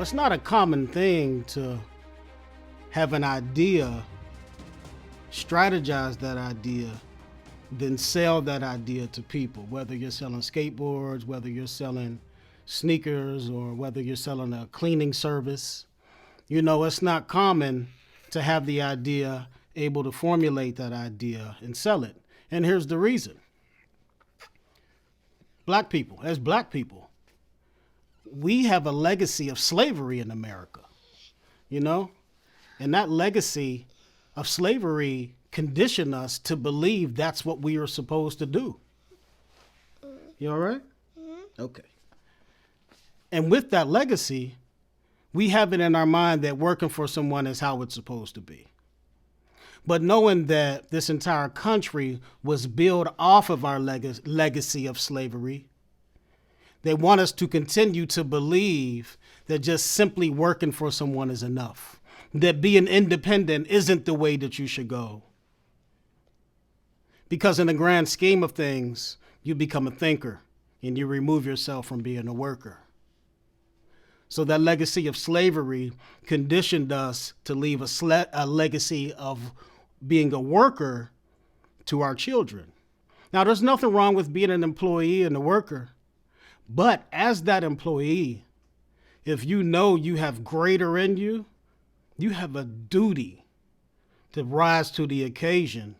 it's not a common thing to have an idea, strategize that idea, then sell that idea to people, whether you're selling skateboards, whether you're selling sneakers, or whether you're selling a cleaning service. You know, it's not common to have the idea, able to formulate that idea and sell it. And here's the reason. Black people, as black people, we have a legacy of slavery in America, you know? And that legacy of slavery conditioned us to believe that's what we are supposed to do. You all right? Mm-hmm. Okay. And with that legacy, we have it in our mind that working for someone is how it's supposed to be. But knowing that this entire country was built off of our legacy of slavery, they want us to continue to believe that just simply working for someone is enough, that being independent isn't the way that you should go. Because in the grand scheme of things, you become a thinker and you remove yourself from being a worker. So that legacy of slavery conditioned us to leave a legacy of being a worker to our children. Now, there's nothing wrong with being an employee and a worker, but as that employee, if you know you have greater in you, you have a duty to rise to the occasion.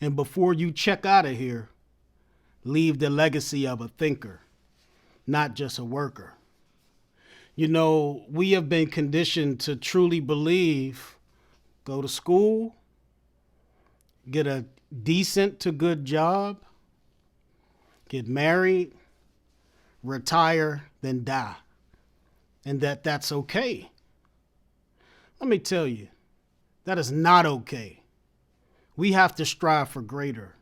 And before you check out of here, leave the legacy of a thinker, not just a worker. You know, we have been conditioned to truly believe, go to school, get a decent to good job, get married, retire, then die. And that's okay. Let me tell you, that is not okay. We have to strive for greater.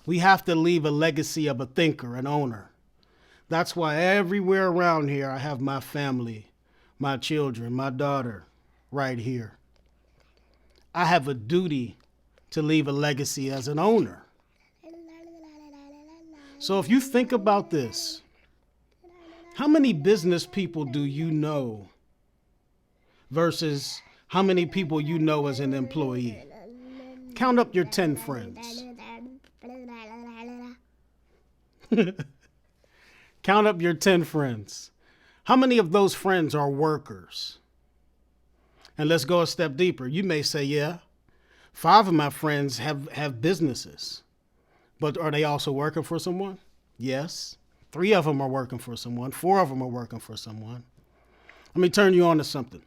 We have to leave a legacy of a thinker, an owner. That's why everywhere around here, I have my family, my children, my daughter right here. I have a duty to leave a legacy as an owner. So if you think about this, how many business people do you know versus how many people you know as an employee? Count up your 10 friends. Count up your 10 friends. How many of those friends are workers? And let's go a step deeper. You may say, yeah, 5 of my friends have businesses, but are they also working for someone? Yes. 3 of them are working for someone. 4 of them are working for someone. Let me turn you on to something.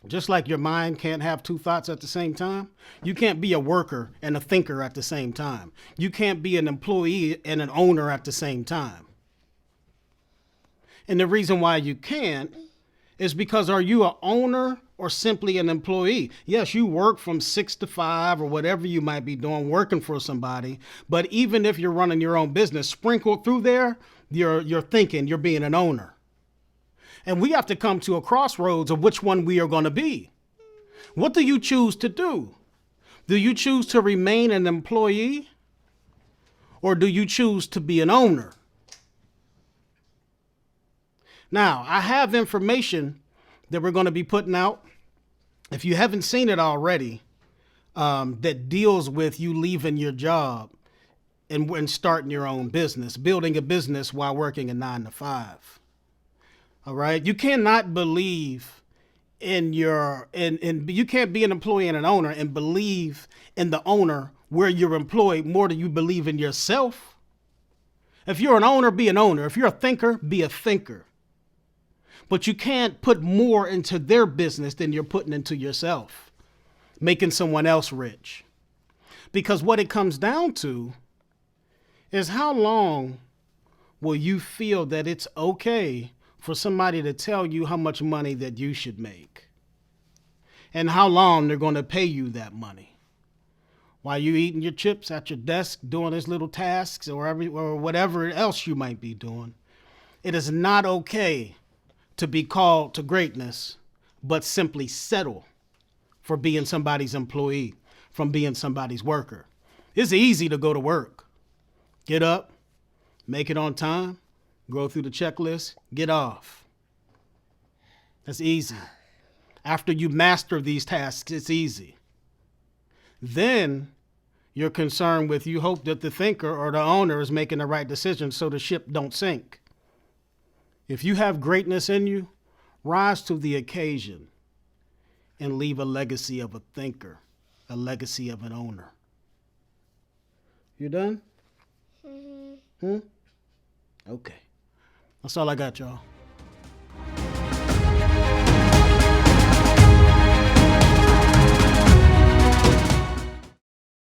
Just like your mind can't have 2 thoughts at the same time, you can't be a worker and a thinker at the same time. You can't be an employee and an owner at the same time. And the reason why you can't is because are you an owner or simply an employee? Yes, you work from 6 to 5 or whatever you might be doing, working for somebody. But even if you're running your own business, sprinkled through there, you're thinking you're being an owner. And we have to come to a crossroads of which one we are going to be. What do you choose to do? Do you choose to remain an employee? Or do you choose to be an owner? Now, I have information that we're going to be putting out, if you haven't seen it already, that deals with you leaving your job and starting your own business, building a business while working a 9 to 5. All right. You cannot believe in you can't be an employee and an owner and believe in the owner where you're employed more than you believe in yourself. If you're an owner, be an owner. If you're a thinker, be a thinker. But you can't put more into their business than you're putting into yourself, making someone else rich. Because what it comes down to is how long will you feel that it's okay for somebody to tell you how much money that you should make and how long they're going to pay you that money while you eating your chips at your desk, doing these little tasks or whatever else you might be doing. It is not okay to be called to greatness, but simply settle for being somebody's employee, from being somebody's worker. It's easy to go to work, get up, make it on time, go through the checklist, get off. That's easy. After you master these tasks, it's easy. Then you're concerned with, you hope that the thinker or the owner is making the right decision so the ship don't sink. If you have greatness in you, rise to the occasion and leave a legacy of a thinker, a legacy of an owner. You done? Okay. That's all I got, y'all.